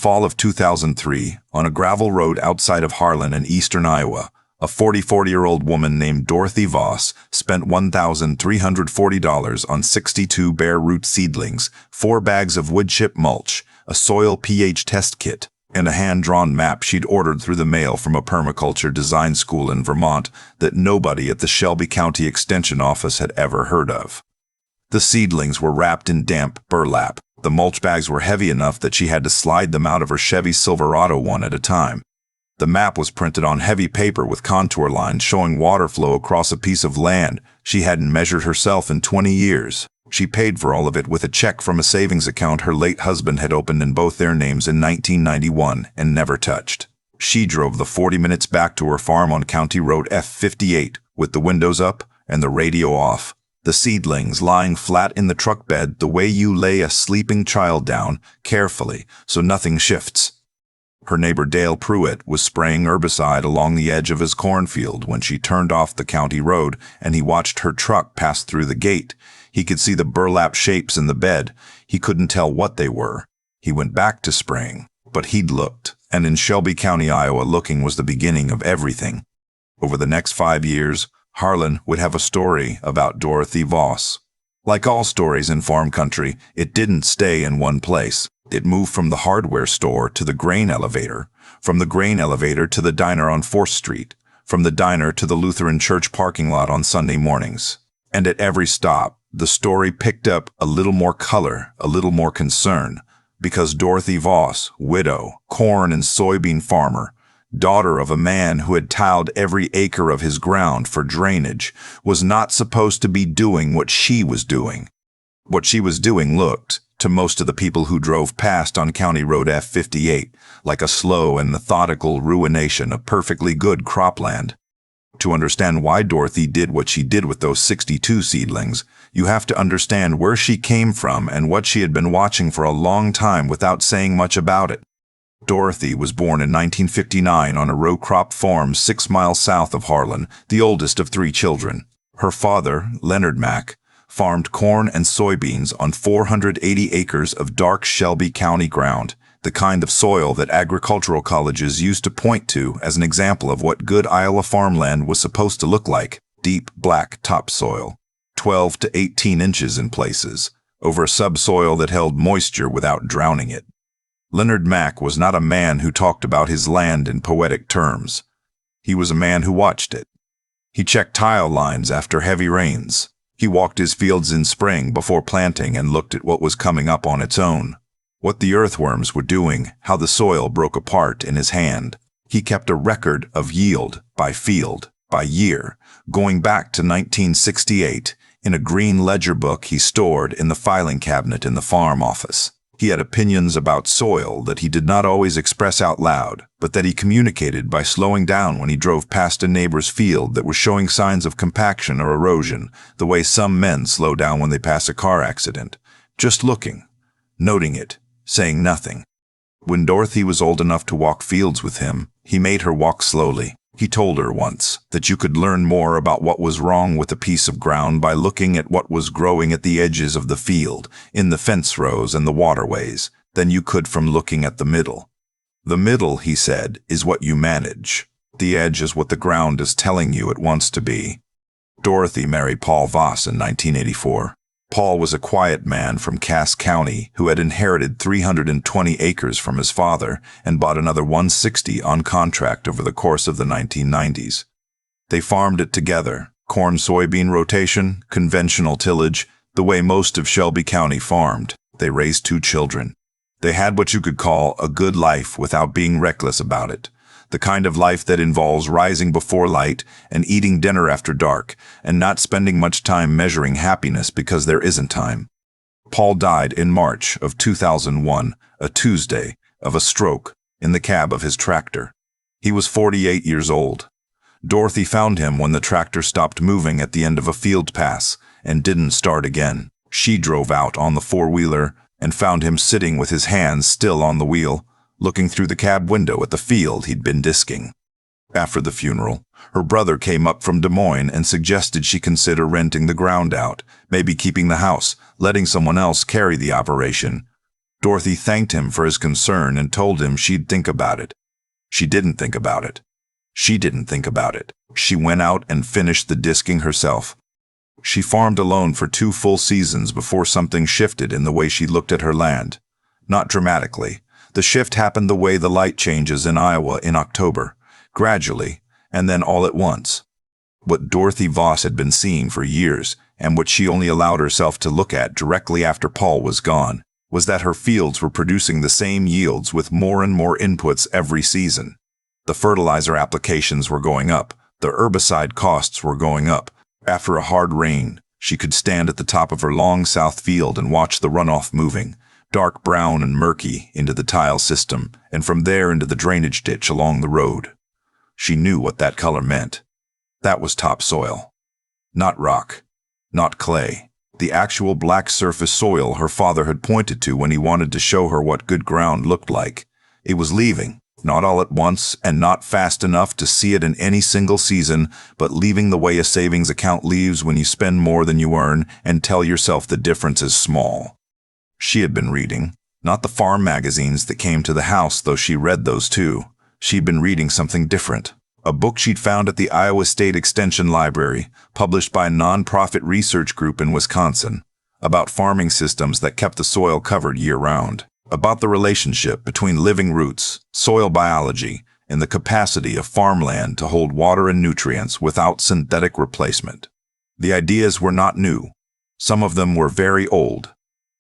Fall of 2003, on a gravel road outside of Harlan in eastern Iowa, a 44-year-old woman named Dorothy Voss spent $1,340 on 62 bare root seedlings, 4 bags of wood chip mulch, a soil pH test kit, and a hand-drawn map she'd ordered through the mail from a permaculture design school in Vermont that nobody at the Shelby County Extension Office had ever heard of. The seedlings were wrapped in damp burlap. The mulch bags were heavy enough that she had to slide them out of her Chevy Silverado one at a time. The map was printed on heavy paper with contour lines showing water flow across a piece of land she hadn't measured herself in 20 years. She paid for all of it with a check from a savings account her late husband had opened in both their names in 1991 and never touched. She drove the 40 minutes back to her farm on County Road F58 with the windows up and the radio off. The seedlings lying flat in the truck bed the way you lay a sleeping child down, carefully, so nothing shifts. Her neighbor Dale Pruitt was spraying herbicide along the edge of his cornfield when she turned off the county road and he watched her truck pass through the gate. He could see the burlap shapes in the bed. He couldn't tell what they were. He went back to spraying, but he'd looked, and in Shelby County, Iowa, looking was the beginning of everything. Over the next 5 years, Harlan would have a story about Dorothy Voss. Like all stories in farm country, it didn't stay in one place. It moved from the hardware store to the grain elevator, from the grain elevator to the diner on 4th Street, from the diner to the Lutheran church parking lot on Sunday mornings. And at every stop, the story picked up a little more color, a little more concern, because Dorothy Voss, widow, corn and soybean farmer, daughter of a man who had tiled every acre of his ground for drainage, was not supposed to be doing what she was doing. What she was doing looked, to most of the people who drove past on County Road F58, like a slow and methodical ruination of perfectly good cropland. To understand why Dorothy did what she did with those 62 seedlings, you have to understand where she came from and what she had been watching for a long time without saying much about it. Dorothy was born in 1959 on a row crop farm 6 miles south of Harlan, the oldest of 3 children. Her father, Leonard Mack, farmed corn and soybeans on 480 acres of dark Shelby County ground, the kind of soil that agricultural colleges used to point to as an example of what good Iowa farmland was supposed to look like: deep black topsoil, 12 to 18 inches in places, over subsoil that held moisture without drowning it. Leonard Mack was not a man who talked about his land in poetic terms. He was a man who watched it. He checked tile lines after heavy rains. He walked his fields in spring before planting and looked at what was coming up on its own, what the earthworms were doing, how the soil broke apart in his hand. He kept a record of yield by field, by year, going back to 1968 in a green ledger book he stored in the filing cabinet in the farm office. He had opinions about soil that he did not always express out loud, but that he communicated by slowing down when he drove past a neighbor's field that was showing signs of compaction or erosion, the way some men slow down when they pass a car accident. Just looking, noting it, saying nothing. When Dorothy was old enough to walk fields with him, he made her walk slowly. He told her once that you could learn more about what was wrong with a piece of ground by looking at what was growing at the edges of the field, in the fence rows and the waterways, than you could from looking at the middle. The middle, he said, is what you manage. The edge is what the ground is telling you it wants to be. Dorothy married Paul Voss in 1984. Paul was a quiet man from Cass County who had inherited 320 acres from his father and bought another 160 on contract over the course of the 1990s. They farmed it together, corn-soybean rotation, conventional tillage, the way most of Shelby County farmed. They raised 2 children. They had what you could call a good life without being reckless about it. The kind of life that involves rising before light and eating dinner after dark, and not spending much time measuring happiness because there isn't time. Paul died in March of 2001, a Tuesday, of a stroke, in the cab of his tractor. He was 48 years old. Dorothy found him when the tractor stopped moving at the end of a field pass and didn't start again. She drove out on the 4-wheeler and found him sitting with his hands still on the wheel, looking through the cab window at the field he'd been disking. After the funeral, her brother came up from Des Moines and suggested she consider renting the ground out, maybe keeping the house, letting someone else carry the operation. Dorothy thanked him for his concern and told him she'd think about it. She didn't think about it. She didn't think about it. She went out and finished the disking herself. She farmed alone for 2 full seasons before something shifted in the way she looked at her land. Not dramatically. The shift happened the way the light changes in Iowa in October, gradually, and then all at once. What Dorothy Voss had been seeing for years, and what she only allowed herself to look at directly after Paul was gone, was that her fields were producing the same yields with more and more inputs every season. The fertilizer applications were going up, the herbicide costs were going up. After a hard rain, she could stand at the top of her long south field and watch the runoff moving, dark brown and murky, into the tile system, and from there into the drainage ditch along the road. She knew what that color meant. That was topsoil. Not rock. Not clay. The actual black surface soil her father had pointed to when he wanted to show her what good ground looked like. It was leaving, not all at once and not fast enough to see it in any single season, but leaving the way a savings account leaves when you spend more than you earn and tell yourself the difference is small. She had been reading, not the farm magazines that came to the house, though she read those too. She'd been reading something different. A book she'd found at the Iowa State Extension Library, published by a nonprofit research group in Wisconsin, about farming systems that kept the soil covered year-round, about the relationship between living roots, soil biology, and the capacity of farmland to hold water and nutrients without synthetic replacement. The ideas were not new. Some of them were very old,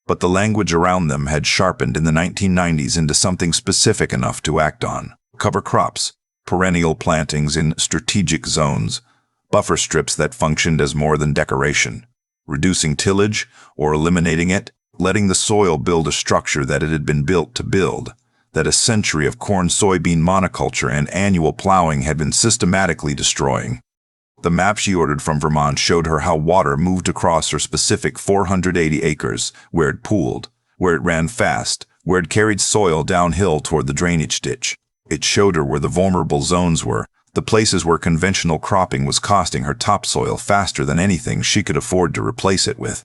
but the language around them had sharpened in the 1990s into something specific enough to act on. Cover crops, perennial plantings in strategic zones, buffer strips that functioned as more than decoration, reducing tillage or eliminating it, letting the soil build a structure that it had been built to build, that a century of corn-soybean monoculture and annual plowing had been systematically destroying. The map she ordered from Vermont showed her how water moved across her specific 480 acres, where it pooled, where it ran fast, where it carried soil downhill toward the drainage ditch. It showed her where the vulnerable zones were, the places where conventional cropping was costing her topsoil faster than anything she could afford to replace it with.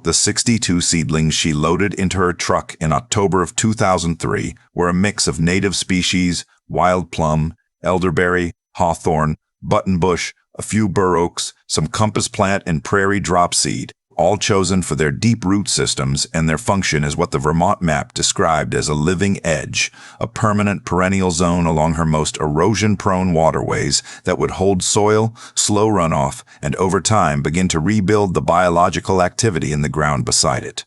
The 62 seedlings she loaded into her truck in October of 2003 were a mix of native species, wild plum, elderberry, hawthorn, buttonbush, a few bur oaks, some compass plant and prairie drop seed, all chosen for their deep root systems and their function as what the Vermont map described as a living edge, a permanent perennial zone along her most erosion-prone waterways that would hold soil, slow runoff, and over time begin to rebuild the biological activity in the ground beside it.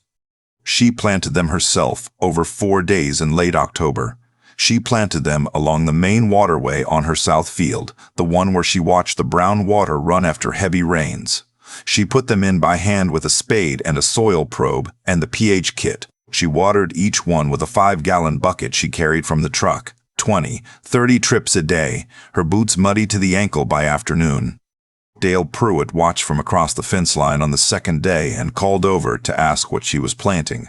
She planted them herself over 4 days in late October. She planted them along the main waterway on her south field, the one where she watched the brown water run after heavy rains. She put them in by hand with a spade and a soil probe and the pH kit. She watered each one with a 5-gallon bucket she carried from the truck, 20, 30 trips a day, her boots muddy to the ankle by afternoon. Dale Pruitt watched from across the fence line on the second day and called over to ask what she was planting.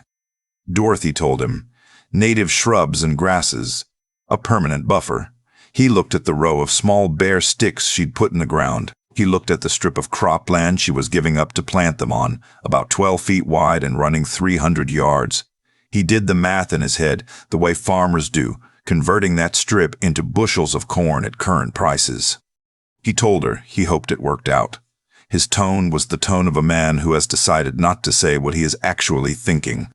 Dorothy told him, native shrubs and grasses, a permanent buffer. He looked at the row of small bare sticks she'd put in the ground. He looked at the strip of cropland she was giving up to plant them on, about 12 feet wide and running 300 yards. He did the math in his head, the way farmers do, converting that strip into bushels of corn at current prices. He told her he hoped it worked out. His tone was the tone of a man who has decided not to say what he is actually thinking.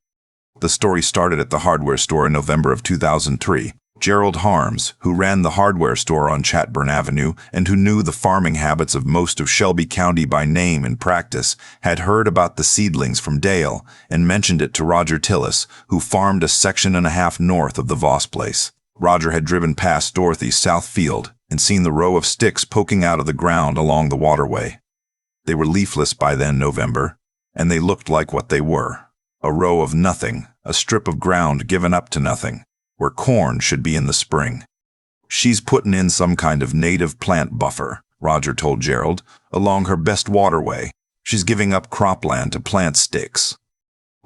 The story started at the hardware store in November of 2003. Gerald Harms, who ran the hardware store on Chatburn Avenue and who knew the farming habits of most of Shelby County by name and practice, had heard about the seedlings from Dale and mentioned it to Roger Tillis, who farmed a section and a half north of the Voss place. Roger had driven past Dorothy's south field and seen the row of sticks poking out of the ground along the waterway. They were leafless by then, November, and they looked like what they were. A row of nothing, a strip of ground given up to nothing, where corn should be in the spring. She's putting in some kind of native plant buffer, Roger told Gerald, along her best waterway. She's giving up cropland to plant sticks.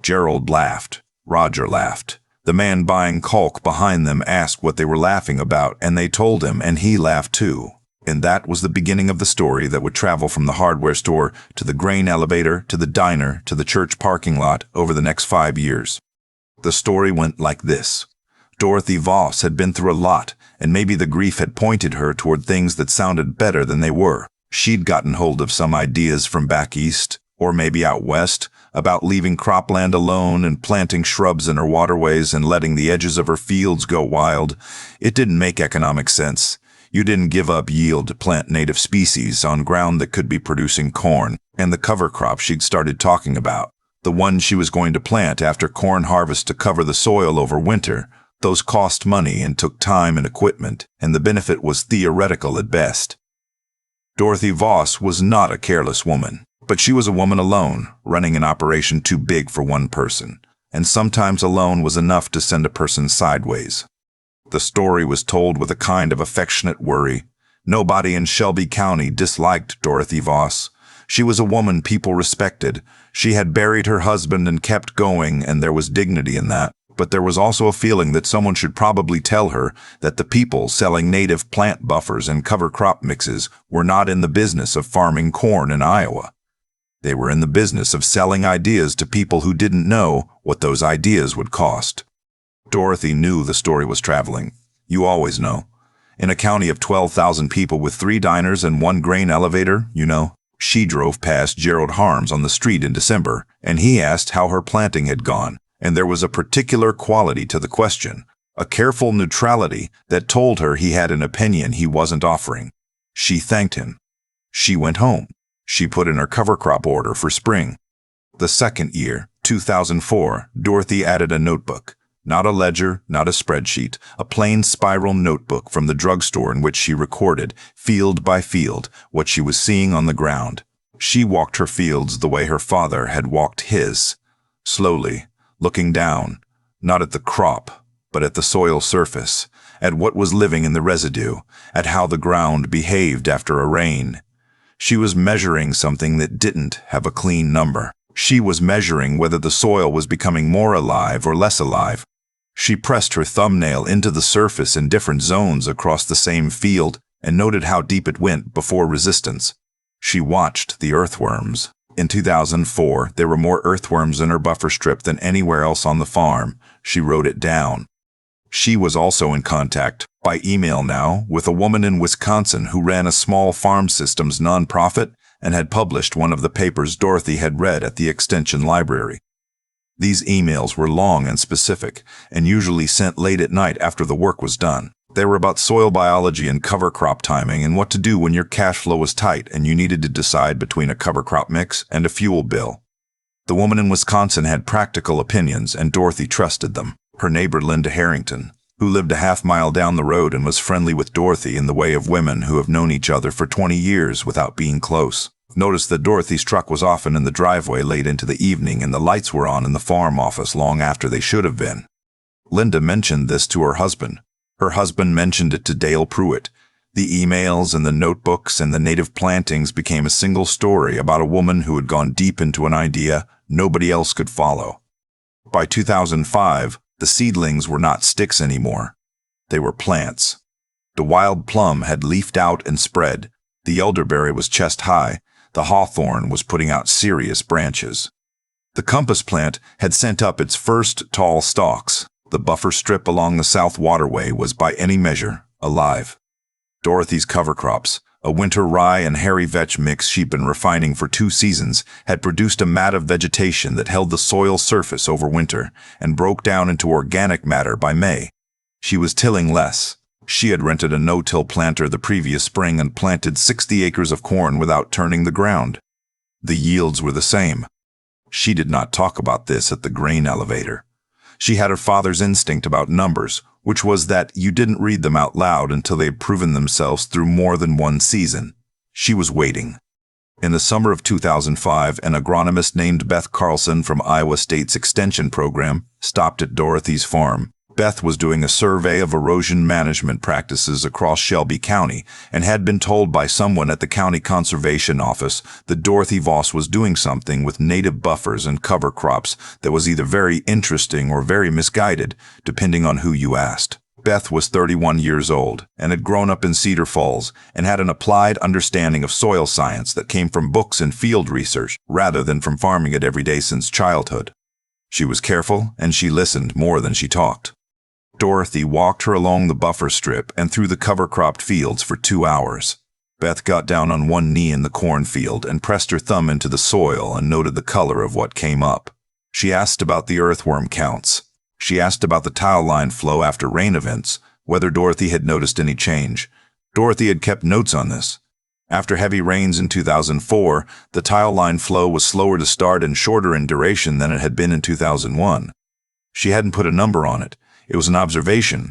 Gerald laughed. Roger laughed. The man buying caulk behind them asked what they were laughing about, and they told him, and he laughed too. And that was the beginning of the story that would travel from the hardware store to the grain elevator to the diner to the church parking lot over the next 5 years. The story went like this. Dorothy Voss had been through a lot, and maybe the grief had pointed her toward things that sounded better than they were. She'd gotten hold of some ideas from back east, or maybe out west, about leaving cropland alone and planting shrubs in her waterways and letting the edges of her fields go wild. It didn't make economic sense. You didn't give up yield to plant native species on ground that could be producing corn, and the cover crop she'd started talking about, the one she was going to plant after corn harvest to cover the soil over winter, those cost money and took time and equipment, and the benefit was theoretical at best. Dorothy Voss was not a careless woman, but she was a woman alone, running an operation too big for one person, and sometimes alone was enough to send a person sideways. The story was told with a kind of affectionate worry. Nobody in Shelby County disliked Dorothy Voss. She was a woman people respected. She had buried her husband and kept going, and there was dignity in that. But there was also a feeling that someone should probably tell her that the people selling native plant buffers and cover crop mixes were not in the business of farming corn in Iowa. They were in the business of selling ideas to people who didn't know what those ideas would cost. Dorothy knew the story was traveling. You always know. In a county of 12,000 people with 3 diners and 1 grain elevator, you know. She drove past Gerald Harms on the street in December, and he asked how her planting had gone, and there was a particular quality to the question, a careful neutrality that told her he had an opinion he wasn't offering. She thanked him. She went home. She put in her cover crop order for spring. The second year, 2004, Dorothy added a notebook. Not a ledger, not a spreadsheet, a plain spiral notebook from the drugstore in which she recorded, field by field, what she was seeing on the ground. She walked her fields the way her father had walked his, slowly, looking down, not at the crop, but at the soil surface, at what was living in the residue, at how the ground behaved after a rain. She was measuring something that didn't have a clean number. She was measuring whether the soil was becoming more alive or less alive. She pressed her thumbnail into the surface in different zones across the same field and noted how deep it went before resistance. She watched the earthworms. In 2004, there were more earthworms in her buffer strip than anywhere else on the farm. She wrote it down. She was also in contact, by email now, with a woman in Wisconsin who ran a small farm systems nonprofit and had published one of the papers Dorothy had read at the Extension Library. These emails were long and specific, and usually sent late at night after the work was done. They were about soil biology and cover crop timing and what to do when your cash flow was tight and you needed to decide between a cover crop mix and a fuel bill. The woman in Wisconsin had practical opinions, and Dorothy trusted them. Her neighbor Linda Harrington, who lived a half-mile down the road and was friendly with Dorothy in the way of women who have known each other for 20 years without being close, noticed that Dorothy's truck was often in the driveway late into the evening and the lights were on in the farm office long after they should have been. Linda mentioned this to her husband. Her husband mentioned it to Dale Pruitt. The emails and the notebooks and the native plantings became a single story about a woman who had gone deep into an idea nobody else could follow. By 2005, the seedlings were not sticks anymore. They were plants. The wild plum had leafed out and spread. The elderberry was chest high. The hawthorn was putting out serious branches. The compass plant had sent up its first tall stalks. The buffer strip along the South Waterway was by any measure alive. Dorothy's cover crops, a winter rye and hairy vetch mix she'd been refining for 2 seasons, had produced a mat of vegetation that held the soil surface over winter and broke down into organic matter by May. She was tilling less. She had rented a no-till planter the previous spring and planted 60 acres of corn without turning the ground. The yields were the same. She did not talk about this at the grain elevator. She had her father's instinct about numbers, which was that you didn't read them out loud until they had proven themselves through more than one season. She was waiting. In the summer of 2005, an agronomist named Beth Carlson from Iowa State's Extension Program stopped at Dorothy's farm. Beth was doing a survey of erosion management practices across Shelby County and had been told by someone at the county conservation office that Dorothy Voss was doing something with native buffers and cover crops that was either very interesting or very misguided, depending on who you asked. Beth was 31 years old and had grown up in Cedar Falls and had an applied understanding of soil science that came from books and field research rather than from farming it every day since childhood. She was careful, and she listened more than she talked. Dorothy walked her along the buffer strip and through the cover-cropped fields for 2 hours. Beth got down on one knee in the cornfield and pressed her thumb into the soil and noted the color of what came up. She asked about the earthworm counts. She asked about the tile line flow after rain events, whether Dorothy had noticed any change. Dorothy had kept notes on this. After heavy rains in 2004, the tile line flow was slower to start and shorter in duration than it had been in 2001. She hadn't put a number on it. It was an observation.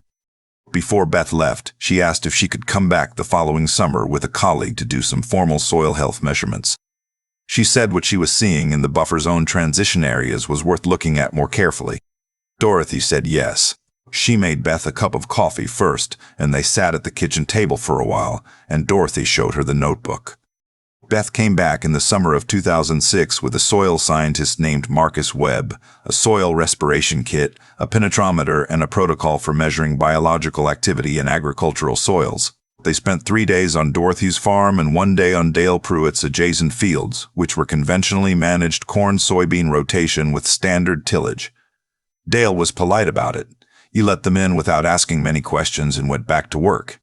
Before Beth left, she asked if she could come back the following summer with a colleague to do some formal soil health measurements. She said what she was seeing in the buffer zone transition areas was worth looking at more carefully. Dorothy said yes. She made Beth a cup of coffee first, and they sat at the kitchen table for a while, and Dorothy showed her the notebook. Beth came back in the summer of 2006 with a soil scientist named Marcus Webb, a soil respiration kit, a penetrometer, and a protocol for measuring biological activity in agricultural soils. They spent 3 days on Dorothy's farm and 1 day on Dale Pruitt's adjacent fields, which were conventionally managed corn-soybean rotation with standard tillage. Dale was polite about it. He let them in without asking many questions and went back to work.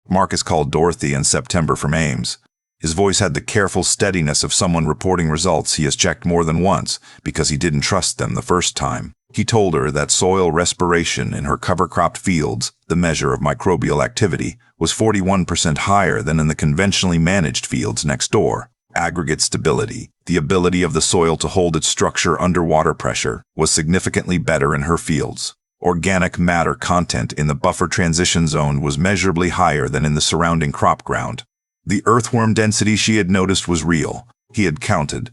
Marcus called Dorothy in September from Ames. His voice had the careful steadiness of someone reporting results he has checked more than once because he didn't trust them the first time. He told her that soil respiration in her cover-cropped fields, the measure of microbial activity, was 41% higher than in the conventionally managed fields next door. Aggregate stability, the ability of the soil to hold its structure under water pressure, was significantly better in her fields. Organic matter content in the buffer transition zone was measurably higher than in the surrounding crop ground. The earthworm density she had noticed was real. He had counted.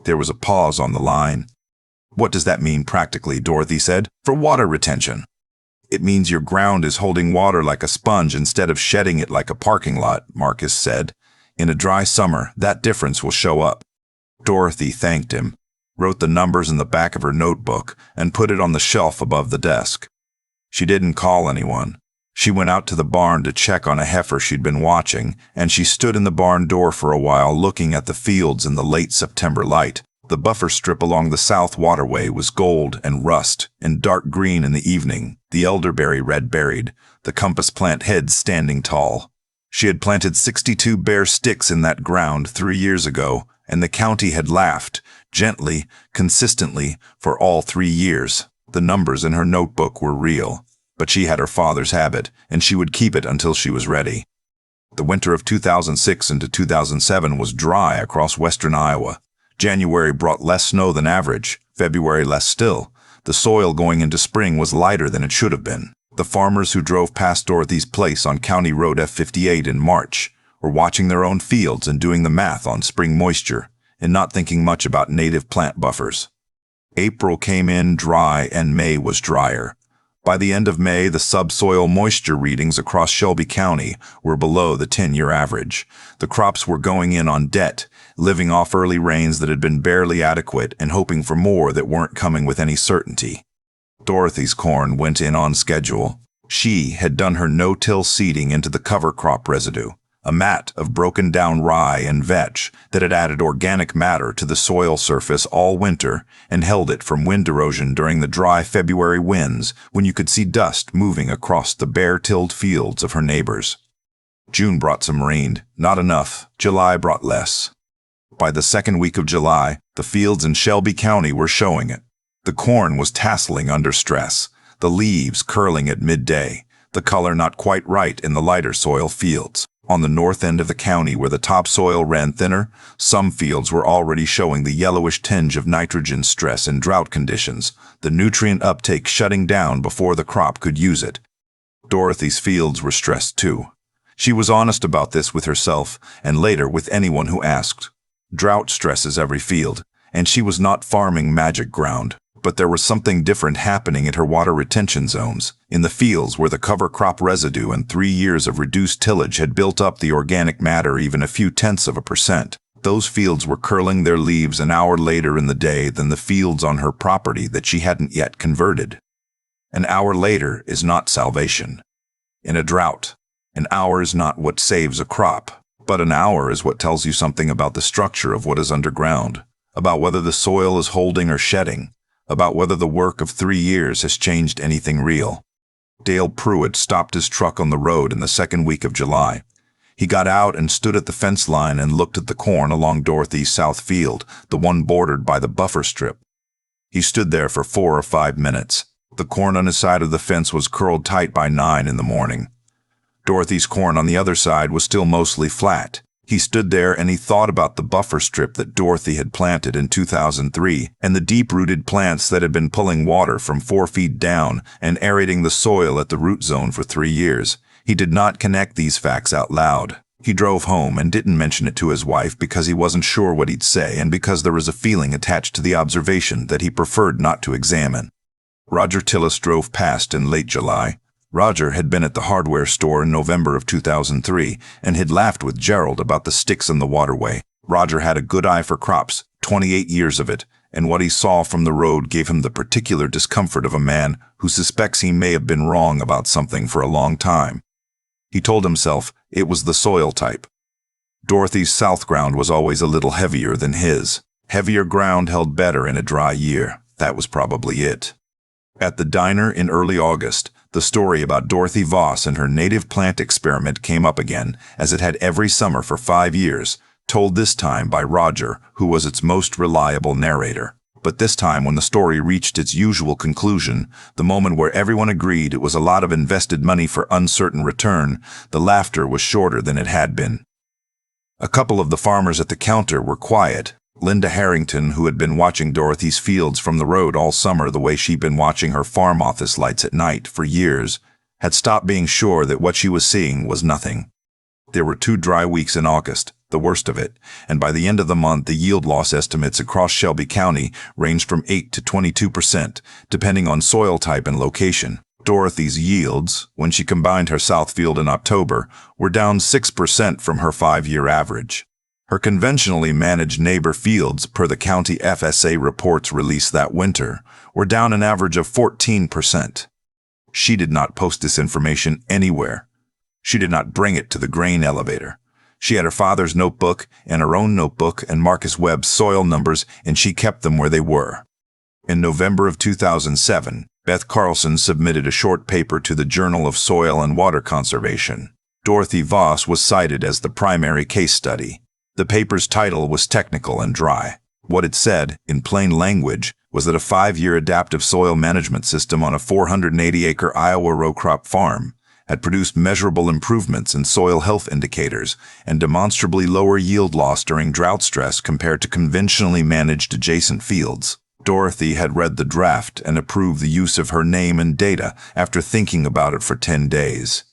There was a pause on the line. "What does that mean practically?" Dorothy said. "For water retention." "It means your ground is holding water like a sponge instead of shedding it like a parking lot," Marcus said. "In a dry summer, that difference will show up." Dorothy thanked him, wrote the numbers in the back of her notebook, and put it on the shelf above the desk. She didn't call anyone. She went out to the barn to check on a heifer she'd been watching, and she stood in the barn door for a while looking at the fields in the late September light. The buffer strip along the south waterway was gold and rust and dark green in the evening, the elderberry red-berried, the compass plant heads standing tall. She had planted 62 bare sticks in that ground 3 years ago, and the county had laughed, gently, consistently, for all 3 years. The numbers in her notebook were real, but she had her father's habit, and she would keep it until she was ready. The winter of 2006 into 2007 was dry across western Iowa. January brought less snow than average, February less still. The soil going into spring was lighter than it should have been. The farmers who drove past Dorothy's place on County Road F58 in March were watching their own fields and doing the math on spring moisture, and not thinking much about native plant buffers. April came in dry and May was drier. By the end of May, the subsoil moisture readings across Shelby County were below the 10-year average. The crops were going in on debt, living off early rains that had been barely adequate and hoping for more that weren't coming with any certainty. Dorothy's corn went in on schedule. She had done her no-till seeding into the cover crop residue, a mat of broken-down rye and vetch that had added organic matter to the soil surface all winter and held it from wind erosion during the dry February winds when you could see dust moving across the bare-tilled fields of her neighbors. June brought some rain, not enough. July brought less. By the second week of July, the fields in Shelby County were showing it. The corn was tasseling under stress, the leaves curling at midday, the color not quite right in the lighter soil fields. On the north end of the county where the topsoil ran thinner, some fields were already showing the yellowish tinge of nitrogen stress in drought conditions, the nutrient uptake shutting down before the crop could use it. Dorothy's fields were stressed too. She was honest about this with herself and later with anyone who asked. Drought stresses every field, and she was not farming magic ground. But there was something different happening at her water retention zones, in the fields where the cover crop residue and 3 years of reduced tillage had built up the organic matter even a few tenths of a percent. Those fields were curling their leaves an hour later in the day than the fields on her property that she hadn't yet converted. An hour later is not salvation. In a drought, an hour is not what saves a crop, but an hour is what tells you something about the structure of what is underground, about whether the soil is holding or shedding, about whether the work of 3 years has changed anything real. Dale Pruitt stopped his truck on the road in the second week of July. He got out and stood at the fence line and looked at the corn along Dorothy's south field, the one bordered by the buffer strip. He stood there for 4 or 5 minutes. The corn on his side of the fence was curled tight by 9 in the morning. Dorothy's corn on the other side was still mostly flat. He stood there and he thought about the buffer strip that Dorothy had planted in 2003 and the deep-rooted plants that had been pulling water from 4 feet down and aerating the soil at the root zone for 3 years. He did not connect these facts out loud. He drove home and didn't mention it to his wife because he wasn't sure what he'd say and because there was a feeling attached to the observation that he preferred not to examine. Roger Tillis drove past in late July. Roger had been at the hardware store in November of 2003 and had laughed with Gerald about the sticks in the waterway. Roger had a good eye for crops, 28 years of it, and what he saw from the road gave him the particular discomfort of a man who suspects he may have been wrong about something for a long time. He told himself it was the soil type. Dorothy's south ground was always a little heavier than his. Heavier ground held better in a dry year. That was probably it. At the diner in early August, the story about Dorothy Voss and her native plant experiment came up again, as it had every summer for 5 years, told this time by Roger, who was its most reliable narrator. But this time, when the story reached its usual conclusion, the moment where everyone agreed it was a lot of invested money for uncertain return, the laughter was shorter than it had been. A couple of the farmers at the counter were quiet. Linda Harrington, who had been watching Dorothy's fields from the road all summer the way she'd been watching her farm office lights at night for years, had stopped being sure that what she was seeing was nothing. There were 2 dry weeks in August, the worst of it, and by the end of the month the yield loss estimates across Shelby County ranged from 8 to 22%, depending on soil type and location. Dorothy's yields, when she combined her south field in October, were down 6% from her 5-year average. Her conventionally managed neighbor fields, per the county FSA reports released that winter, were down an average of 14%. She did not post this information anywhere. She did not bring it to the grain elevator. She had her father's notebook and her own notebook and Marcus Webb's soil numbers, and she kept them where they were. In November of 2007, Beth Carlson submitted a short paper to the Journal of Soil and Water Conservation. Dorothy Voss was cited as the primary case study. The paper's title was technical and dry. What it said, in plain language, was that a 5-year adaptive soil management system on a 480-acre Iowa row crop farm had produced measurable improvements in soil health indicators and demonstrably lower yield loss during drought stress compared to conventionally managed adjacent fields. Dorothy had read the draft and approved the use of her name and data after thinking about it for 10 days.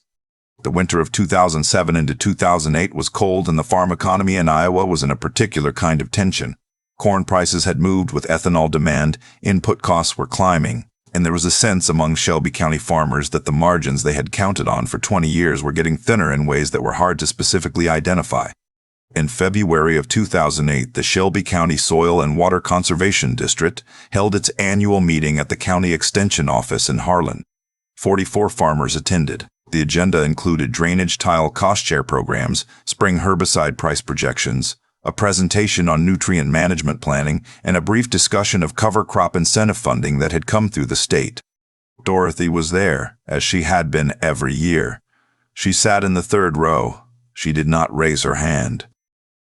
The winter of 2007 into 2008 was cold and the farm economy in Iowa was in a particular kind of tension. Corn prices had moved with ethanol demand, input costs were climbing, and there was a sense among Shelby County farmers that the margins they had counted on for 20 years were getting thinner in ways that were hard to specifically identify. In February of 2008, the Shelby County Soil and Water Conservation District held its annual meeting at the County Extension Office in Harlan. 44 farmers attended. The agenda included drainage tile cost share programs, spring herbicide price projections, a presentation on nutrient management planning, and a brief discussion of cover crop incentive funding that had come through the state. Dorothy was there, as she had been every year. She sat in the 3rd row. She did not raise her hand.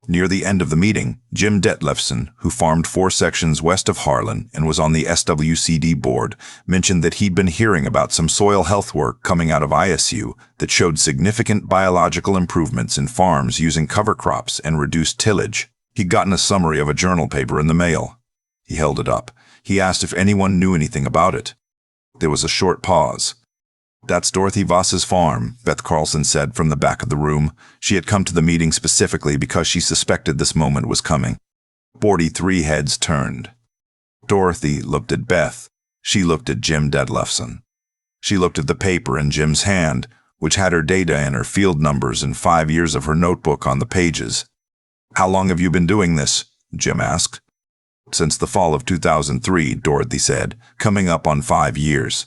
Near the end of the meeting, Jim Detlefsen, who farmed 4 sections west of Harlan and was on the SWCD board, mentioned that he'd been hearing about some soil health work coming out of ISU that showed significant biological improvements in farms using cover crops and reduced tillage. He'd gotten a summary of a journal paper in the mail. He held it up. He asked if anyone knew anything about it. There was a short pause. "That's Dorothy Voss's farm," Beth Carlson said from the back of the room. She had come to the meeting specifically because she suspected this moment was coming. 43 heads turned. Dorothy looked at Beth. She looked at Jim Detlefsen. She looked at the paper in Jim's hand, which had her data and her field numbers and 5 years of her notebook on the pages. "How long have you been doing this?" Jim asked. "Since the fall of 2003, Dorothy said, coming up on 5 years.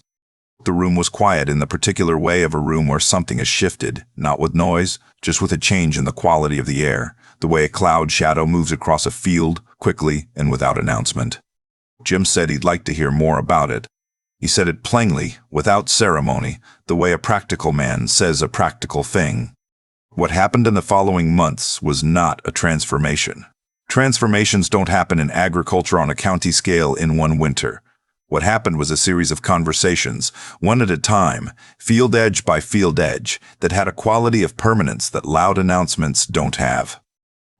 The room was quiet in the particular way of a room where something has shifted, not with noise, just with a change in the quality of the air, the way a cloud shadow moves across a field, quickly and without announcement. Jim said he'd like to hear more about it. He said it plainly, without ceremony, the way a practical man says a practical thing. What happened in the following months was not a transformation. Transformations don't happen in agriculture on a county scale in one winter. What happened was a series of conversations, one at a time, field edge by field edge, that had a quality of permanence that loud announcements don't have.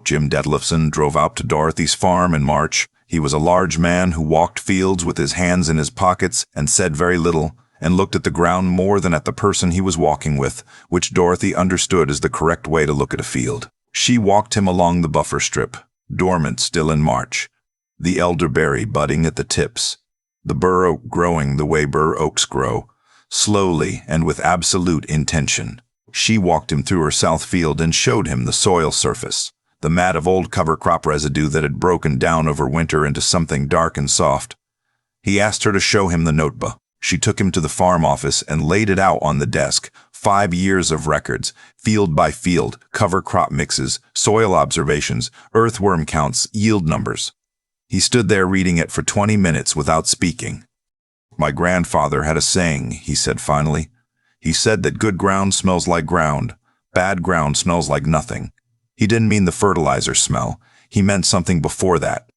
Jim Detlefson drove out to Dorothy's farm in March. He was a large man who walked fields with his hands in his pockets and said very little, and looked at the ground more than at the person he was walking with, which Dorothy understood as the correct way to look at a field. She walked him along the buffer strip, dormant still in March, the elderberry budding at the tips, the bur oak growing the way bur oaks grow, slowly and with absolute intention. She walked him through her south field and showed him the soil surface, the mat of old cover crop residue that had broken down over winter into something dark and soft. He asked her to show him the notebook. She took him to the farm office and laid it out on the desk, 5 years of records, field by field, cover crop mixes, soil observations, earthworm counts, yield numbers. He stood there reading it for 20 minutes without speaking. "My grandfather had a saying," he said finally. "He said that good ground smells like ground, bad ground smells like nothing. He didn't mean the fertilizer smell. He meant something before that."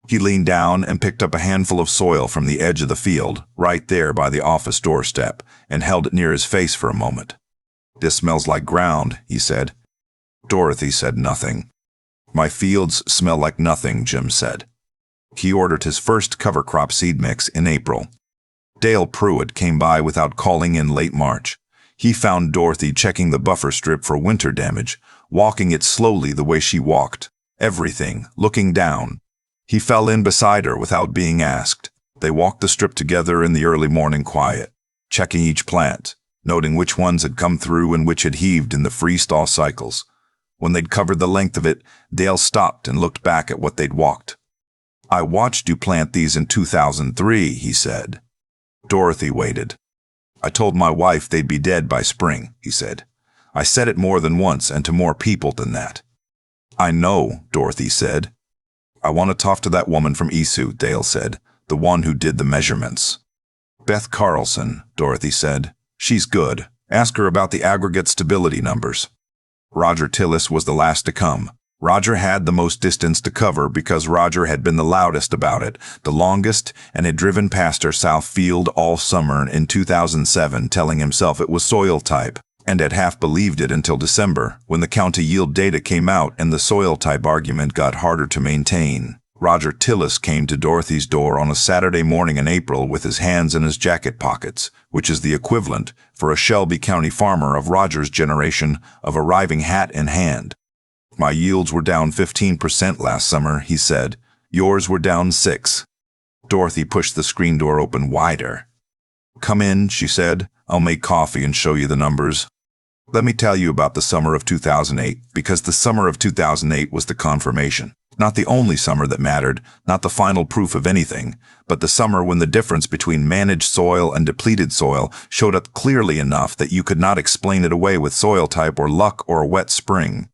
He leaned down and picked up a handful of soil from the edge of the field, right there by the office doorstep, and held it near his face for a moment. "This smells like ground," he said. Dorothy said nothing. "My fields smell like nothing," Jim said. He ordered his first cover crop seed mix in April. Dale Pruitt came by without calling in late March. He found Dorothy checking the buffer strip for winter damage, walking it slowly the way she walked, everything, looking down. He fell in beside her without being asked. They walked the strip together in the early morning quiet, checking each plant, noting which ones had come through and which had heaved in the freeze-thaw cycles. When they'd covered the length of it, Dale stopped and looked back at what they'd walked. "I watched you plant these in 2003, he said. Dorothy waited. "I told my wife they'd be dead by spring," he said. "I said it more than once and to more people than that." "I know," Dorothy said. "I want to talk to that woman from Isu," Dale said, "the one who did the measurements." "Beth Carlson," Dorothy said. "She's good. Ask her about the aggregate stability numbers." Roger Tillis was the last to come. Roger had the most distance to cover because Roger had been the loudest about it, the longest, and had driven past her south field all summer in 2007 telling himself it was soil type, and had half believed it until December, when the county yield data came out and the soil type argument got harder to maintain. Roger Tillis came to Dorothy's door on a Saturday morning in April with his hands in his jacket pockets, which is the equivalent, for a Shelby County farmer of Roger's generation, of arriving hat in hand. "My yields were down 15% last summer," he said. "Yours were down 6%. Dorothy pushed the screen door open wider. "Come in," she said. "I'll make coffee and show you the numbers. Let me tell you about the summer of 2008, because the summer of 2008 was the confirmation. Not the only summer that mattered, not the final proof of anything, but the summer when the difference between managed soil and depleted soil showed up clearly enough that you could not explain it away with soil type or luck or a wet spring.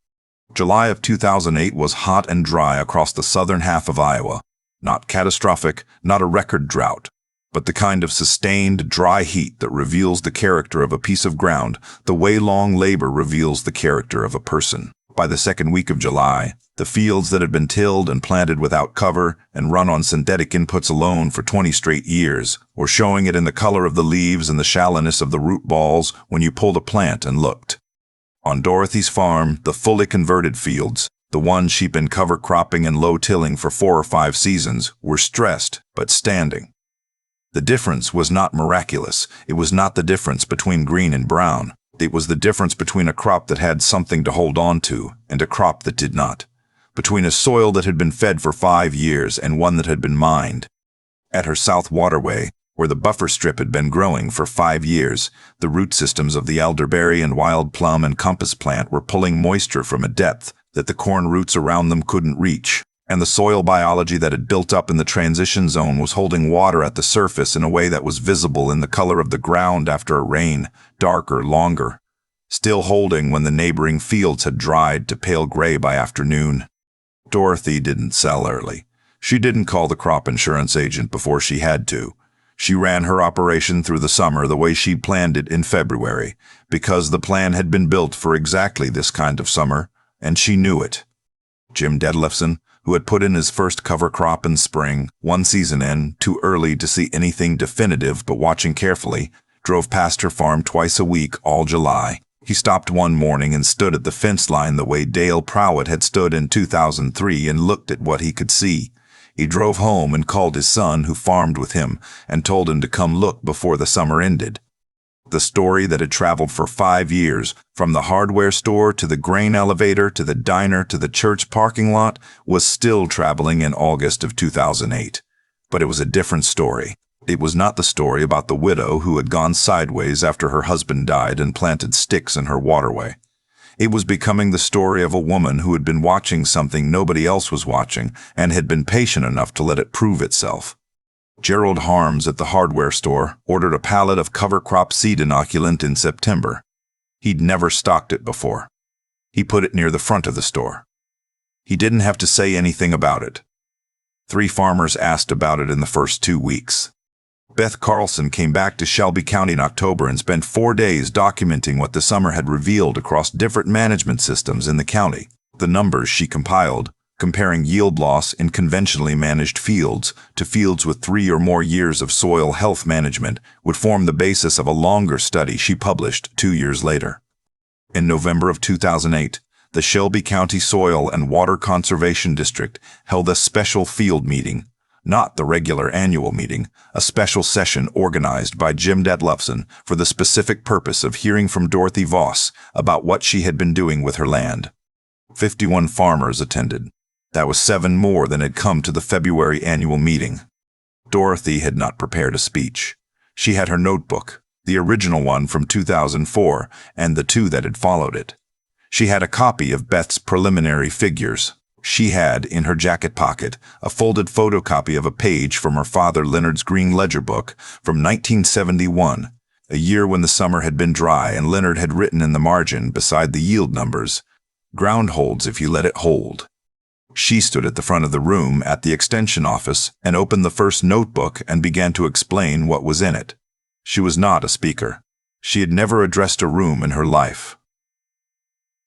July of 2008 was hot and dry across the southern half of Iowa. Not catastrophic, not a record drought, but the kind of sustained, dry heat that reveals the character of a piece of ground the way long labor reveals the character of a person. By the second week of July, the fields that had been tilled and planted without cover and run on synthetic inputs alone for 20 straight years were showing it in the color of the leaves and the shallowness of the root balls when you pulled a plant and looked. On Dorothy's farm, the fully converted fields, the ones she'd been cover cropping and low tilling for 4 or 5 seasons, were stressed but standing. The difference was not miraculous. It was not the difference between green and brown. It was the difference between a crop that had something to hold on to and a crop that did not. Between a soil that had been fed for 5 years and one that had been mined. At her south waterway, where the buffer strip had been growing for 5 years, the root systems of the elderberry and wild plum and compass plant were pulling moisture from a depth that the corn roots around them couldn't reach, and the soil biology that had built up in the transition zone was holding water at the surface in a way that was visible in the color of the ground after a rain, darker, longer, still holding when the neighboring fields had dried to pale gray by afternoon. Dorothy didn't sell early. She didn't call the crop insurance agent before she had to. She ran her operation through the summer the way she'd planned it in February, because the plan had been built for exactly this kind of summer, and she knew it. Jim Detlefsen, who had put in his first cover crop in spring, one season in, too early to see anything definitive but watching carefully, drove past her farm twice a week all July. He stopped one morning and stood at the fence line the way Dale Prowett had stood in 2003 and looked at what he could see. He drove home and called his son, who farmed with him, and told him to come look before the summer ended. The story that had traveled for 5 years, from the hardware store to the grain elevator to the diner to the church parking lot, was still traveling in August of 2008. But it was a different story. It was not the story about the widow who had gone sideways after her husband died and planted sticks in her waterway. It was becoming the story of a woman who had been watching something nobody else was watching and had been patient enough to let it prove itself. Gerald Harms at the hardware store ordered a pallet of cover crop seed inoculant in September. He'd never stocked it before. He put it near the front of the store. He didn't have to say anything about it. 3 farmers asked about it in the first 2 weeks. Beth Carlson came back to Shelby County in October and spent 4 days documenting what the summer had revealed across different management systems in the county. The numbers she compiled, comparing yield loss in conventionally managed fields to fields with 3 or more years of soil health management, would form the basis of a longer study she published 2 years later. In November of 2008, the Shelby County Soil and Water Conservation District held a special field meeting, not the regular annual meeting, a special session organized by Jim Detlefsen for the specific purpose of hearing from Dorothy Voss about what she had been doing with her land. 51 farmers attended. That was 7 more than had come to the February annual meeting. Dorothy had not prepared a speech. She had her notebook, the original one from 2004 and the 2 that had followed it. She had a copy of Beth's preliminary figures. She had, in her jacket pocket, a folded photocopy of a page from her father Leonard's green ledger book from 1971, a year when the summer had been dry and Leonard had written in the margin, beside the yield numbers, "Ground holds if you let it hold." She stood at the front of the room at the extension office and opened the first notebook and began to explain what was in it. She was not a speaker. She had never addressed a room in her life.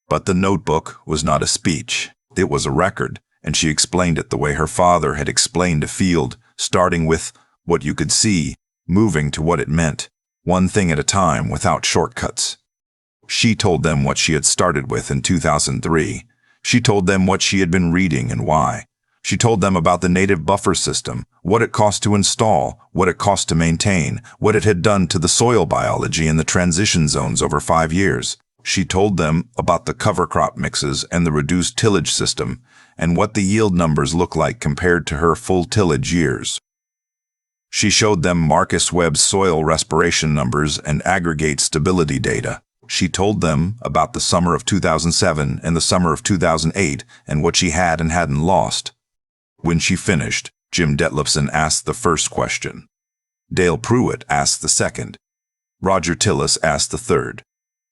But the notebook was not a speech. It was a record, and she explained it the way her father had explained a field, starting with what you could see, moving to what it meant, one thing at a time without shortcuts. She told them what she had started with in 2003. She told them what she had been reading and why. She told them about the native buffer system, what it cost to install, what it cost to maintain, what it had done to the soil biology in the transition zones over 5 years. She told them about the cover crop mixes and the reduced tillage system, and what the yield numbers look like compared to her full tillage years. She showed them Marcus Webb's soil respiration numbers and aggregate stability data. She told them about the summer of 2007 and the summer of 2008 and what she had and hadn't lost. When she finished, Jim Detlefsen asked the first question. Dale Prowett asked the second. Roger Tillis asked the third.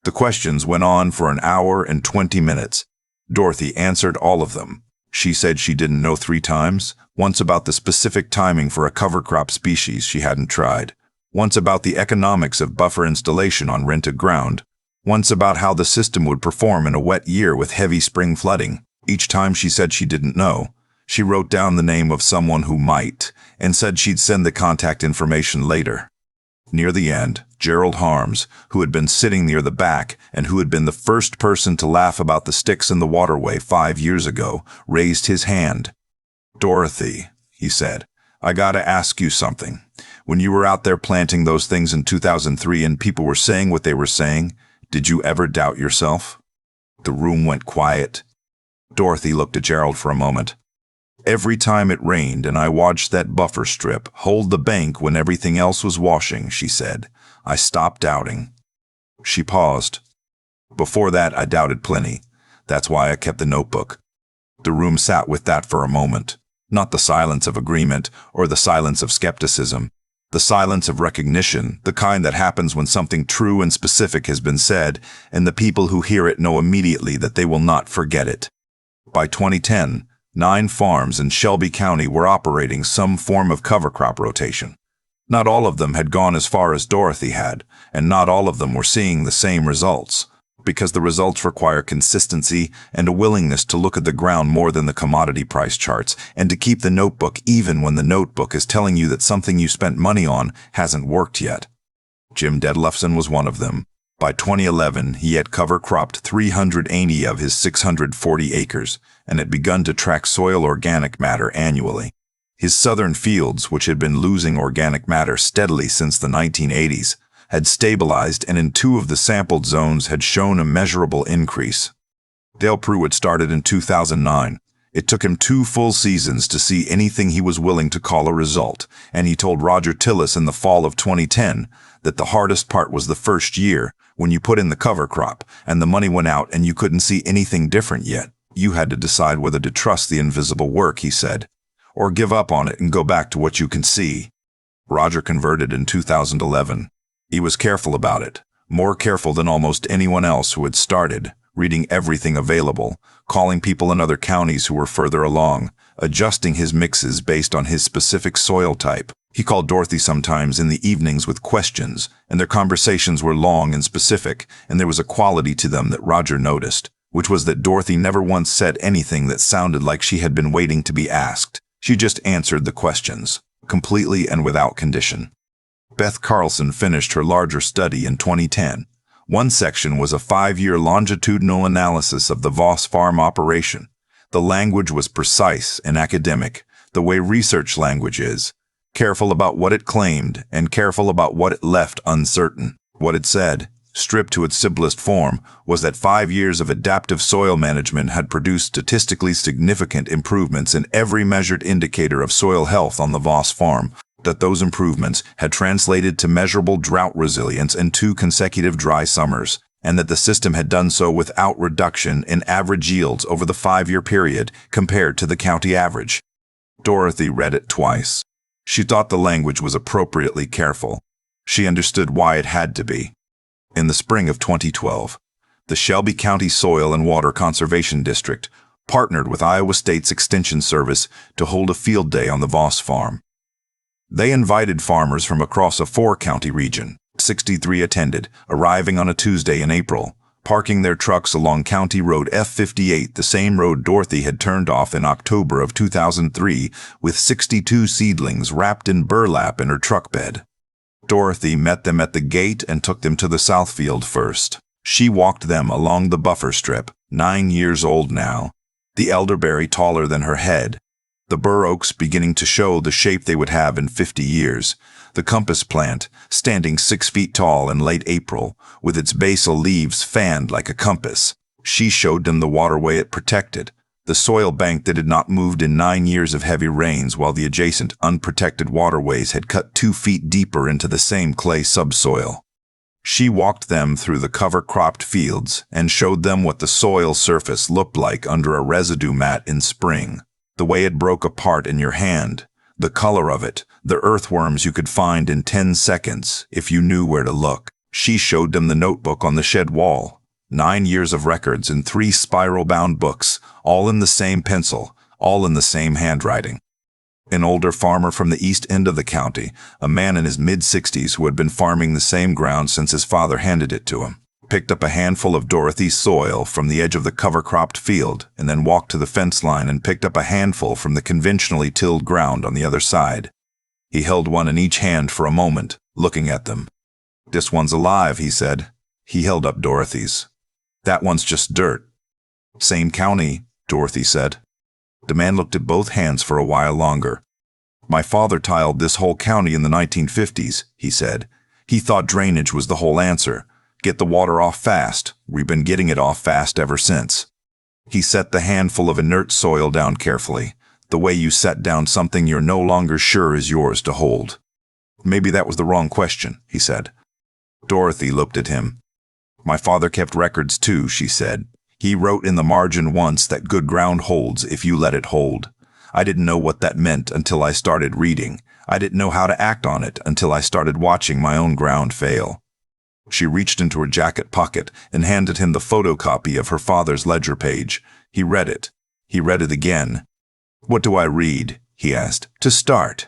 The questions went on for 1 hour and 20 minutes. Dorothy answered all of them. She said she didn't know 3 times, once about the specific timing for a cover crop species she hadn't tried, once about the economics of buffer installation on rented ground, once about how the system would perform in a wet year with heavy spring flooding. Each time she said she didn't know, she wrote down the name of someone who might, and said she'd send the contact information later. Near the end, Gerald Harms, who had been sitting near the back and who had been the first person to laugh about the sticks in the waterway 5 years ago, raised his hand. "Dorothy," he said, "I gotta ask you something. When you were out there planting those things in 2003 and people were saying what they were saying, did you ever doubt yourself?" The room went quiet. Dorothy looked at Gerald for a moment. "Every time it rained and I watched that buffer strip hold the bank when everything else was washing," she said, "I stopped doubting." She paused. "Before that, I doubted plenty. That's why I kept the notebook." The room sat with that for a moment. Not the silence of agreement or the silence of skepticism. The silence of recognition, the kind that happens when something true and specific has been said, and the people who hear it know immediately that they will not forget it. By 2010, 9 farms in Shelby County were operating some form of cover crop rotation. Not all of them had gone as far as Dorothy had, and not all of them were seeing the same results, because the results require consistency and a willingness to look at the ground more than the commodity price charts, and to keep the notebook even when the notebook is telling you that something you spent money on hasn't worked yet. Jim Dedlufsen was one of them. By 2011, he had cover cropped 380 of his 640 acres and had begun to track soil organic matter annually. His southern fields, which had been losing organic matter steadily since the 1980s, had stabilized, and in 2 of the sampled zones had shown a measurable increase. Dale Pruitt started in 2009. It took him 2 full seasons to see anything he was willing to call a result, and he told Roger Tillis in the fall of 2010 that the hardest part was the first year, when you put in the cover crop, and the money went out and you couldn't see anything different yet. You had to decide whether to trust the invisible work, he said, or give up on it and go back to what you can see. Roger converted in 2011. He was careful about it, more careful than almost anyone else who had started, reading everything available, calling people in other counties who were further along, adjusting his mixes based on his specific soil type. He called Dorothy sometimes in the evenings with questions, and their conversations were long and specific, and there was a quality to them that Roger noticed, which was that Dorothy never once said anything that sounded like she had been waiting to be asked. She just answered the questions, completely and without condition. Beth Carlson finished her larger study in 2010. One section was a 5-year longitudinal analysis of the Voss farm operation. The language was precise and academic, the way research language is, careful about what it claimed and careful about what it left uncertain. What it said, stripped to its simplest form, was that 5 years of adaptive soil management had produced statistically significant improvements in every measured indicator of soil health on the Voss farm, that those improvements had translated to measurable drought resilience in 2 consecutive dry summers, and that the system had done so without reduction in average yields over the 5-year period compared to the county average. Dorothy read it twice. She thought the language was appropriately careful. She understood why it had to be. In the spring of 2012, the Shelby County Soil and Water Conservation District partnered with Iowa State's Extension Service to hold a field day on the Voss farm. They invited farmers from across a 4-county region. 63 attended, arriving on a Tuesday in April, parking their trucks along County Road F58, the same road Dorothy had turned off in October of 2003, with 62 seedlings wrapped in burlap in her truck bed. Dorothy met them at the gate and took them to the south field first. She walked them along the buffer strip, 9 years old now, the elderberry taller than her head, the bur oaks beginning to show the shape they would have in 50 years, the compass plant standing 6 feet tall in late April, with its basal leaves fanned like a compass. She showed them the waterway it protected, the soil bank that had not moved in 9 years of heavy rains, while the adjacent unprotected waterways had cut 2 feet deeper into the same clay subsoil. She walked them through the cover-cropped fields and showed them what the soil surface looked like under a residue mat in spring, the way it broke apart in your hand, the color of it, the earthworms you could find in 10 seconds if you knew where to look. She showed them the notebook on the shed wall, 9 years of records in 3 spiral-bound books, all in the same pencil, all in the same handwriting. An older farmer from the east end of the county, a man in his mid-60s who had been farming the same ground since his father handed it to him, picked up a handful of Dorothy's soil from the edge of the cover-cropped field, and then walked to the fence line and picked up a handful from the conventionally tilled ground on the other side. He held one in each hand for a moment, looking at them. "This one's alive," he said. He held up Dorothy's. "That one's just dirt." "Same county," Dorothy said. The man looked at both hands for a while longer. "My father tiled this whole county in the 1950s, he said. "He thought drainage was the whole answer. Get the water off fast. We've been getting it off fast ever since." He set the handful of inert soil down carefully, the way you set down something you're no longer sure is yours to hold. "Maybe that was the wrong question," he said. Dorothy looked at him. "My father kept records too," she said. "He wrote in the margin once that good ground holds if you let it hold. I didn't know what that meant until I started reading. I didn't know how to act on it until I started watching my own ground fail." She reached into her jacket pocket and handed him the photocopy of her father's ledger page. He read it. He read it again. "What do I read?" he asked. "To start."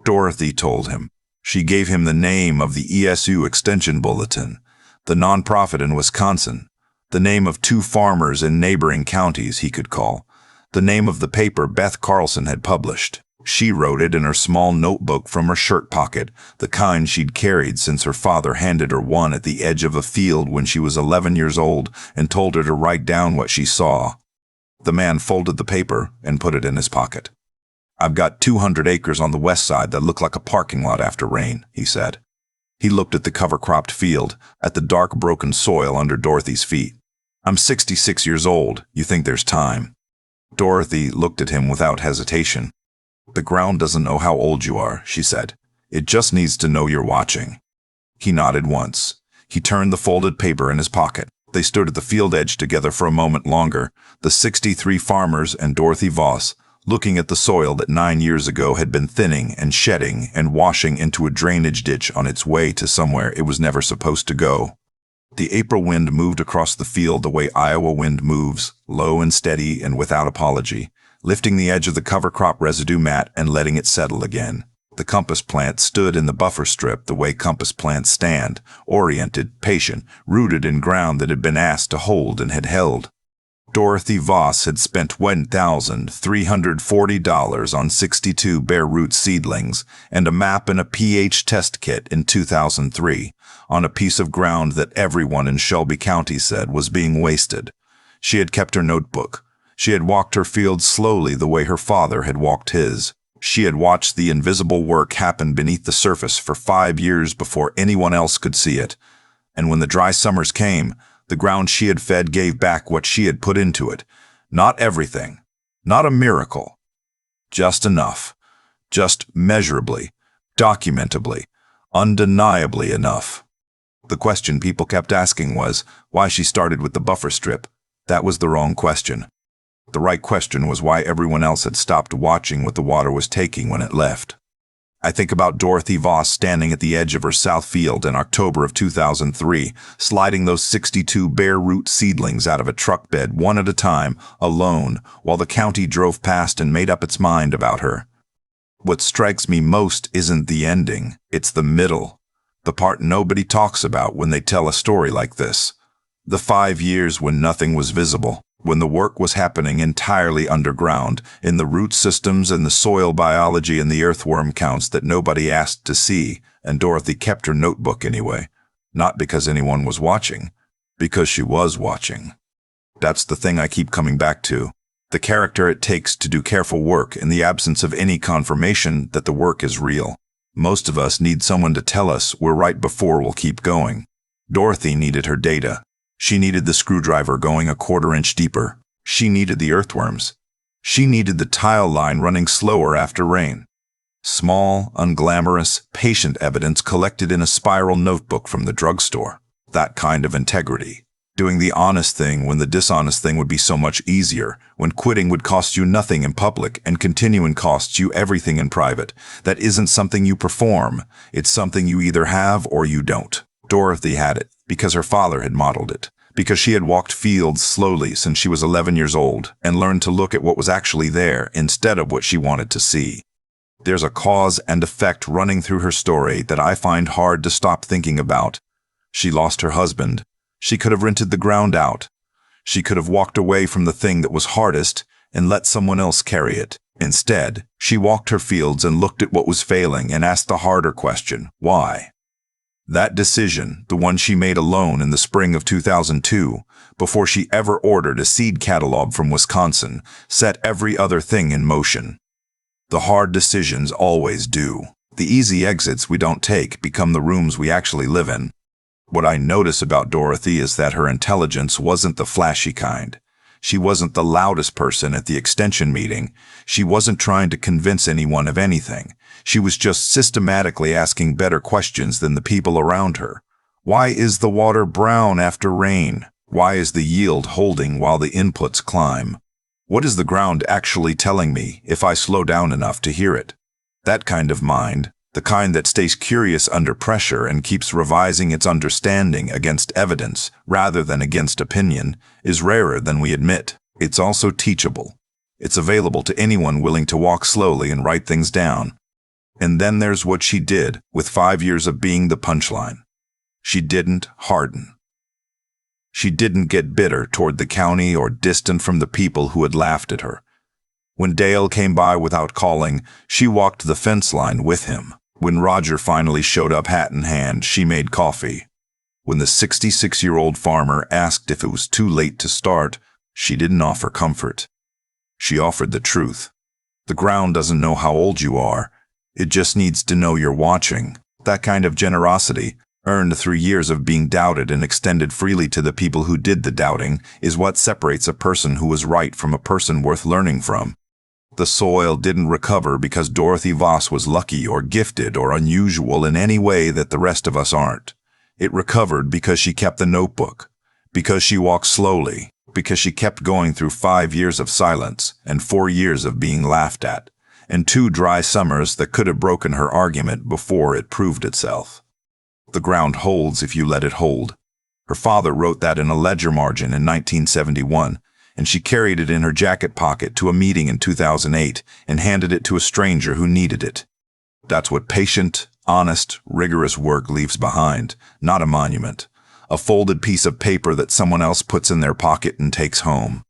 Dorothy told him. She gave him the name of the ESU Extension Bulletin, the nonprofit in Wisconsin, the name of 2 farmers in neighboring counties he could call, the name of the paper Beth Carlson had published. She wrote it in her small notebook from her shirt pocket, the kind she'd carried since her father handed her one at the edge of a field when she was 11 years old and told her to write down what she saw. The man folded the paper and put it in his pocket. "I've got 200 acres on the west side that look like a parking lot after rain," he said. He looked at the cover-cropped field, at the dark broken soil under Dorothy's feet. "I'm 66 years old. You think there's time?" Dorothy looked at him without hesitation. "The ground doesn't know how old you are," she said. "It just needs to know you're watching." He nodded once. He turned the folded paper in his pocket. They stood at the field edge together for a moment longer, the 63 farmers and Dorothy Voss, looking at the soil that 9 years ago had been thinning and shedding and washing into a drainage ditch on its way to somewhere it was never supposed to go. The April wind moved across the field the way Iowa wind moves, low and steady and without apology, lifting the edge of the cover crop residue mat and letting it settle again. The compass plant stood in the buffer strip the way compass plants stand, oriented, patient, rooted in ground that had been asked to hold and had held. Dorothy Voss had spent $1,340 on 62 bare root seedlings and a map and a pH test kit in 2003 on a piece of ground that everyone in Shelby County said was being wasted. She had kept her notebook. She had walked her field slowly the way her father had walked his. She had watched the invisible work happen beneath the surface for 5 years before anyone else could see it. And when the dry summers came, the ground she had fed gave back what she had put into it. Not everything. Not a miracle. Just enough. Just measurably, documentably, undeniably enough. The question people kept asking was why she started with the buffer strip. That was the wrong question. The right question was why everyone else had stopped watching what the water was taking when it left. I think about Dorothy Voss standing at the edge of her south field in October of 2003, sliding those 62 bare root seedlings out of a truck bed one at a time, alone, while the county drove past and made up its mind about her. What strikes me most isn't the ending, it's the middle, the part nobody talks about when they tell a story like this. The 5 years when nothing was visible, when the work was happening entirely underground, in the root systems and the soil biology and the earthworm counts that nobody asked to see, and Dorothy kept her notebook anyway. Not because anyone was watching, because she was watching. That's the thing I keep coming back to. The character it takes to do careful work in the absence of any confirmation that the work is real. Most of us need someone to tell us we're right before we'll keep going. Dorothy needed her data. She needed the screwdriver going a 1/4 inch deeper. She needed the earthworms. She needed the tile line running slower after rain. Small, unglamorous, patient evidence collected in a spiral notebook from the drugstore. That kind of integrity. Doing the honest thing when the dishonest thing would be so much easier, when quitting would cost you nothing in public and continuing costs you everything in private. That isn't something you perform. It's something you either have or you don't. Dorothy had it, because her father had modeled it, because she had walked fields slowly since she was 11 years old and learned to look at what was actually there instead of what she wanted to see. There's a cause and effect running through her story that I find hard to stop thinking about. She lost her husband. She could have rented the ground out. She could have walked away from the thing that was hardest and let someone else carry it. Instead, she walked her fields and looked at what was failing and asked the harder question, why? That decision, the one she made alone in the spring of 2002, before she ever ordered a seed catalog from Wisconsin, set every other thing in motion. The hard decisions always do. The easy exits we don't take become the rooms we actually live in. What I notice about Dorothy is that her intelligence wasn't the flashy kind. She wasn't the loudest person at the extension meeting. She wasn't trying to convince anyone of anything. She was just systematically asking better questions than the people around her. Why is the water brown after rain? Why is the yield holding while the inputs climb? What is the ground actually telling me if I slow down enough to hear it? That kind of mind, the kind that stays curious under pressure and keeps revising its understanding against evidence rather than against opinion, is rarer than we admit. It's also teachable. It's available to anyone willing to walk slowly and write things down. And then there's what she did, with 5 years of being the punchline. She didn't harden. She didn't get bitter toward the county or distant from the people who had laughed at her. When Dale came by without calling, she walked the fence line with him. When Roger finally showed up hat in hand, she made coffee. When the 66-year-old farmer asked if it was too late to start, she didn't offer comfort. She offered the truth. The ground doesn't know how old you are. It just needs to know you're watching. That kind of generosity, earned through years of being doubted and extended freely to the people who did the doubting, is what separates a person who was right from a person worth learning from. The soil didn't recover because Dorothy Voss was lucky or gifted or unusual in any way that the rest of us aren't. It recovered because she kept the notebook, because she walked slowly, because she kept going through 5 years of silence and 4 years of being laughed at, and 2 dry summers that could have broken her argument before it proved itself. The ground holds if you let it hold. Her father wrote that in a ledger margin in 1971, and she carried it in her jacket pocket to a meeting in 2008 and handed it to a stranger who needed it. That's what patient, honest, rigorous work leaves behind, not a monument, a folded piece of paper that someone else puts in their pocket and takes home.